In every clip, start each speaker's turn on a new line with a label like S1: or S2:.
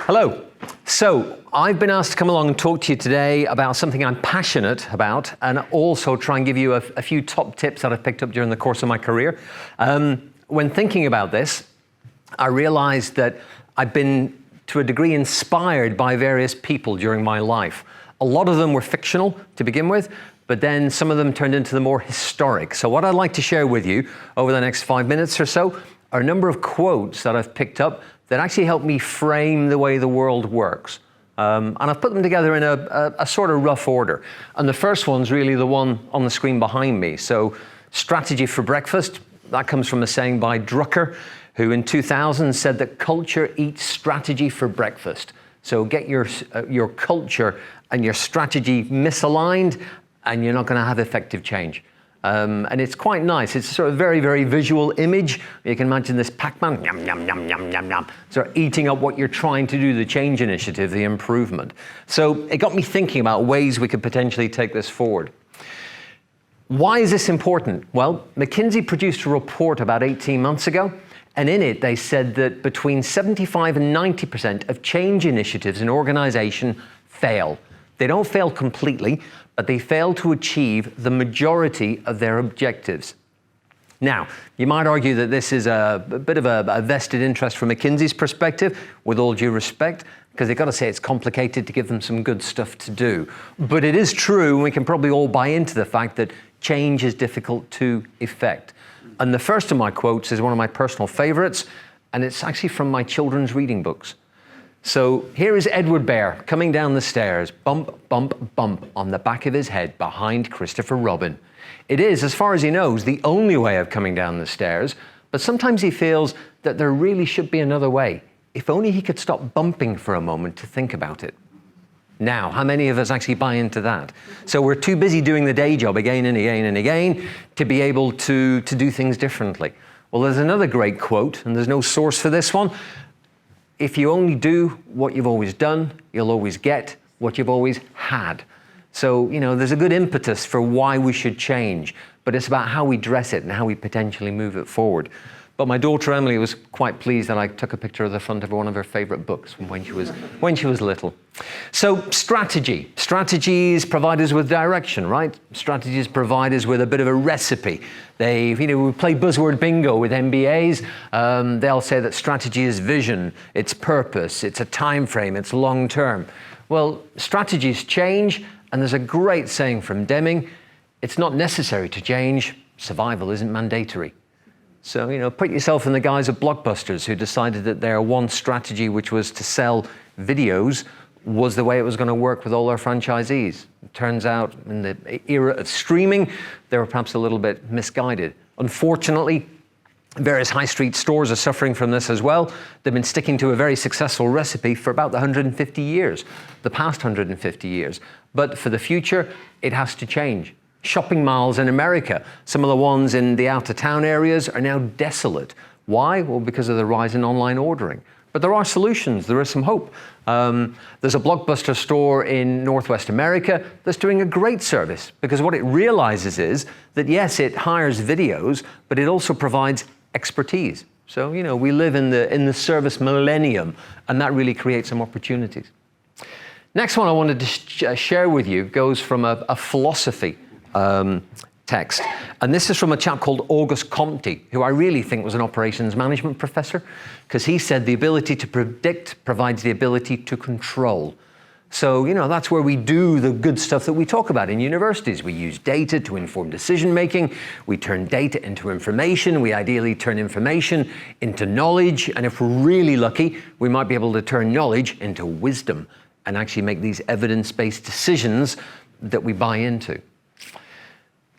S1: Hello. So I've been asked to come along and talk to you today about something I'm passionate about, and also try and give you a few top tips that I've picked up during the course of my career. When thinking about this, I realized that I've been, to a degree, inspired by various people during my life. A lot of them were fictional to begin with, but then some of them turned into the more historic. So what I'd like to share with you over the next 5 minutes or so are a number of quotes that I've picked up that actually help me frame the way the world works. And I've put them together in a sort of rough order. And the first one's really the one on the screen behind me. So, strategy for breakfast, that comes from a saying by Drucker, who in 2000 said that culture eats strategy for breakfast. So get your culture and your strategy misaligned, and you're not going to have effective change. And it's quite nice. It's sort of very, very visual image. You can imagine this Pac-Man, yum, yum, yum, yum, yum, yum, sort of eating up what you're trying to do, the change initiative, the improvement. So it got me thinking about ways we could potentially take this forward. Why is this important? Well, McKinsey produced a report about 18 months ago, and in it they said that between 75 and 90% of change initiatives in organization fail. They don't fail completely, but they fail to achieve the majority of their objectives. Now, you might argue that this is a bit of a vested interest from McKinsey's perspective, with all due respect, because they've got to say it's complicated to give them some good stuff to do. But it is true, and we can probably all buy into the fact that change is difficult to effect. And the first of my quotes is one of my personal favorites, and it's actually from my children's reading books. So here is Edward Bear coming down the stairs, bump, bump, bump on the back of his head behind Christopher Robin. It is, as far as he knows, the only way of coming down the stairs, but sometimes he feels that there really should be another way. If only he could stop bumping for a moment to think about it. Now, how many of us actually buy into that? So we're too busy doing the day job again and again and again to be able to do things differently. Well, there's another great quote, and there's no source for this one. If you only do what you've always done, you'll always get what you've always had. So, there's a good impetus for why we should change, but it's about how we dress it and how we potentially move it forward. But my daughter Emily was quite pleased that I took a picture of the front of one of her favorite books from when she was little. So strategy. Strategies provide us with direction, right? Strategies provide us with a bit of a recipe. We play buzzword bingo with MBAs. They'll say that strategy is vision, it's purpose, it's a time frame, it's long term. Well, strategies change, and there's a great saying from Deming, it's not necessary to change, survival isn't mandatory. So, put yourself in the guise of Blockbusters, who decided that their one strategy, which was to sell videos, was the way it was going to work with all their franchisees. It turns out, in the era of streaming, they were perhaps a little bit misguided. Unfortunately, various high street stores are suffering from this as well. They've been sticking to a very successful recipe for about 150 years, the past 150 years. But for the future, it has to change. Shopping malls in America, some of the ones in the outer town areas are now desolate. Why? Well, because of the rise in online ordering. But there are solutions, there is some hope. There's a Blockbuster store in Northwest America that's doing a great service, because what it realizes is that yes, it hires videos, but it also provides expertise. So, we live in the service millennium, and that really creates some opportunities. Next one I wanted to share with you goes from a philosophy text. And this is from a chap called Auguste Comte, who I really think was an operations management professor, because he said the ability to predict provides the ability to control. So, that's where we do the good stuff that we talk about in universities. We use data to inform decision making. We turn data into information. We ideally turn information into knowledge. And if we're really lucky, we might be able to turn knowledge into wisdom and actually make these evidence-based decisions that we buy into.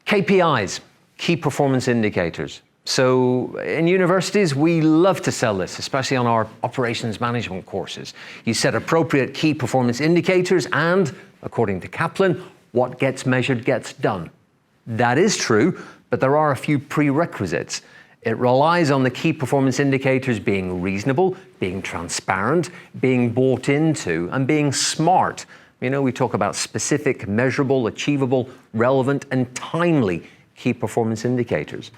S1: KPIs, key performance indicators. So in universities, we love to sell this, especially on our operations management courses. You set appropriate key performance indicators and, according to Kaplan, what gets measured gets done. That is true, but there are a few prerequisites. It relies on the key performance indicators being reasonable, being transparent, being bought into, and being smart. We talk about specific, measurable, achievable, relevant, and timely key performance indicators.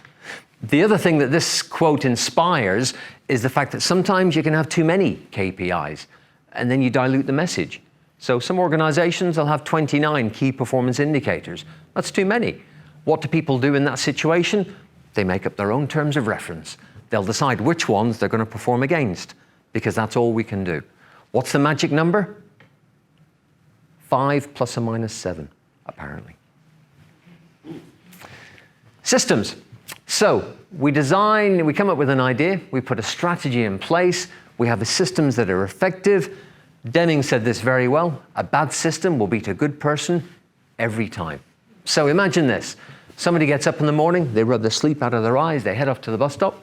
S1: The other thing that this quote inspires is the fact that sometimes you can have too many KPIs. and then you dilute the message. So some organizations will have 29 key performance indicators. That's too many. What do people do in that situation? They make up their own terms of reference. They'll decide which ones they're going to perform against, because that's all we can do. What's the magic number? 5 ± 7, apparently. Systems. So we come up with an idea, we put a strategy in place, we have the systems that are effective. Deming said this very well: a bad system will beat a good person every time. So imagine this. Somebody gets up in the morning, they rub the sleep out of their eyes, they head off to the bus stop,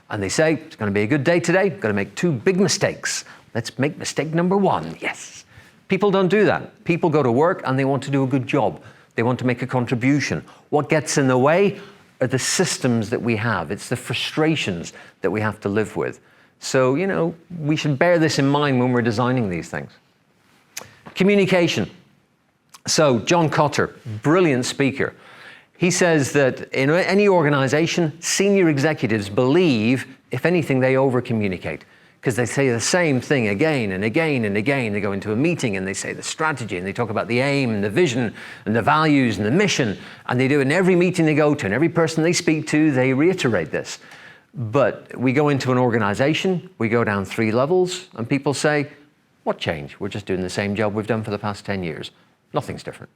S1: and they say, it's going to be a good day today, going to make 2 big mistakes. Let's make mistake number 1, yes. People don't do that. People go to work and they want to do a good job. They want to make a contribution. What gets in the way are the systems that we have. It's the frustrations that we have to live with. So, we should bear this in mind when we're designing these things. Communication. So, John Cotter, brilliant speaker. He says that in any organization, senior executives believe, if anything, they over-communicate, because they say the same thing again and again and again. They go into a meeting and they say the strategy and they talk about the aim and the vision and the values and the mission, and they do it in every meeting they go to and every person they speak to, they reiterate this. But we go into an organization, we go down 3 levels, and people say, what change? We're just doing the same job we've done for the past 10 years. Nothing's different.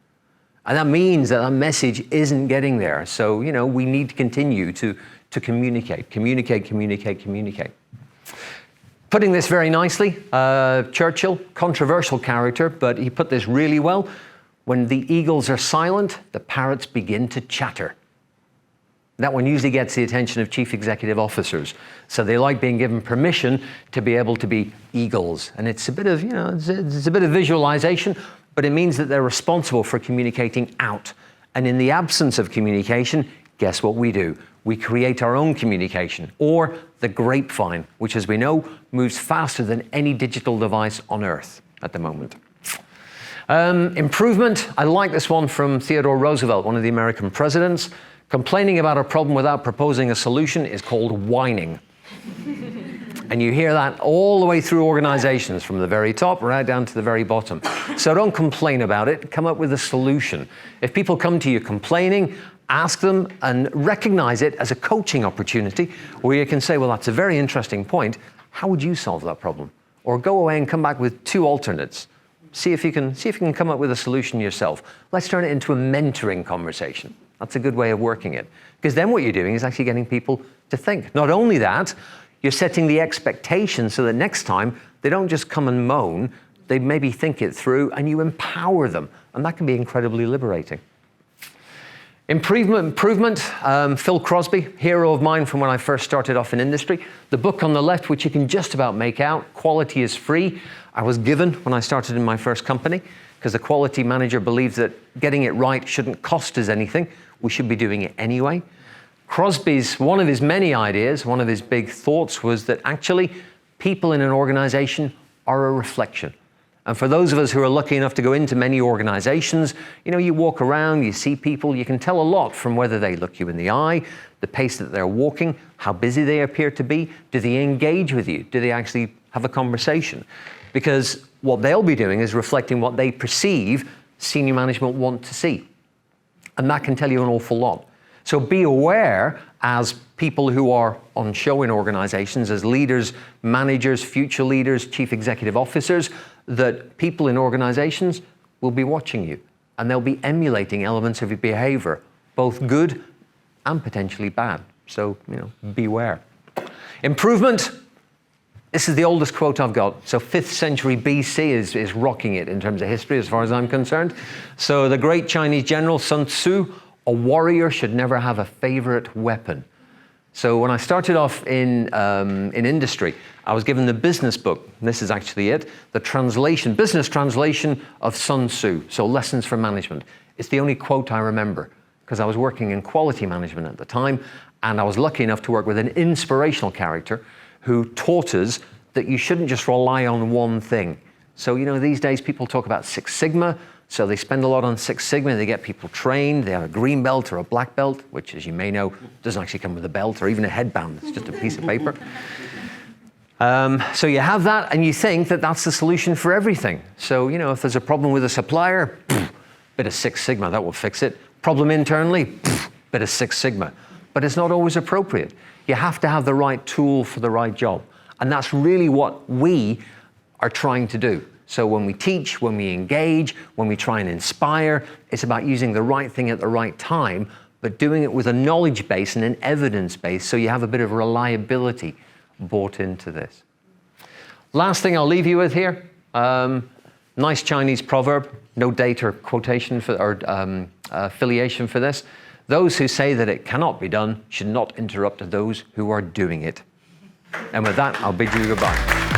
S1: And that means that message isn't getting there. So, we need to continue to communicate. Putting this very nicely, Churchill, controversial character, but he put this really well. When the eagles are silent, the parrots begin to chatter. That one usually gets the attention of chief executive officers. So they like being given permission to be able to be eagles. And it's a bit of, it's a bit of visualization, but it means that they're responsible for communicating out. And in the absence of communication, guess what we do? We create our own communication, or the grapevine, which, as we know, moves faster than any digital device on Earth at the moment. Improvement. I like this one from Theodore Roosevelt, one of the American presidents. Complaining about a problem without proposing a solution is called whining. And you hear that all the way through organizations, from the very top right down to the very bottom. So don't complain about it, come up with a solution. If people come to you complaining, ask them and recognize it as a coaching opportunity, where you can say, well, that's a very interesting point. How would you solve that problem? Or go away and come back with 2 alternates. See if you can come up with a solution yourself. Let's turn it into a mentoring conversation. That's a good way of working it. Because then what you're doing is actually getting people to think. Not only that, you're setting the expectation so that next time they don't just come and moan, they maybe think it through and you empower them. And that can be incredibly liberating. Improvement. Phil Crosby, hero of mine from when I first started off in industry. The book on the left, which you can just about make out, Quality is Free, I was given when I started in my first company, because the quality manager believes that getting it right shouldn't cost us anything. We should be doing it anyway. Crosby's, one of his many ideas, one of his big thoughts was that actually people in an organization are a reflection. And for those of us who are lucky enough to go into many organizations, you walk around, you see people, you can tell a lot from whether they look you in the eye, the pace that they're walking, how busy they appear to be. Do they engage with you? Do they actually have a conversation? Because what they'll be doing is reflecting what they perceive senior management want to see. And that can tell you an awful lot. So be aware, as people who are on show in organizations, as leaders, managers, future leaders, chief executive officers, that people in organizations will be watching you and they'll be emulating elements of your behavior, both good and potentially bad. So, beware. Improvement. This is the oldest quote I've got. So 5th century BC is rocking it in terms of history as far as I'm concerned. So the great Chinese general Sun Tzu, a warrior should never have a favorite weapon. So when I started off in industry, I was given the business book. This is actually it. The business translation of Sun Tzu. So Lessons for Management. It's the only quote I remember, because I was working in quality management at the time, and I was lucky enough to work with an inspirational character who taught us that you shouldn't just rely on one thing. So, these days people talk about Six Sigma, so they spend a lot on Six Sigma, they get people trained, they have a green belt or a black belt, which, as you may know, doesn't actually come with a belt or even a headband, it's just a piece of paper. So you have that, and you think that that's the solution for everything. So, if there's a problem with a supplier, bit of Six Sigma, that will fix it. Problem internally, bit of Six Sigma. But it's not always appropriate. You have to have the right tool for the right job. And that's really what we are trying to do. So when we teach, when we engage, when we try and inspire, it's about using the right thing at the right time, but doing it with a knowledge base and an evidence base, so you have a bit of reliability bought into this. Last thing I'll leave you with here, nice Chinese proverb, no date or quotation or affiliation for this. Those who say that it cannot be done should not interrupt those who are doing it. And with that, I'll bid you goodbye.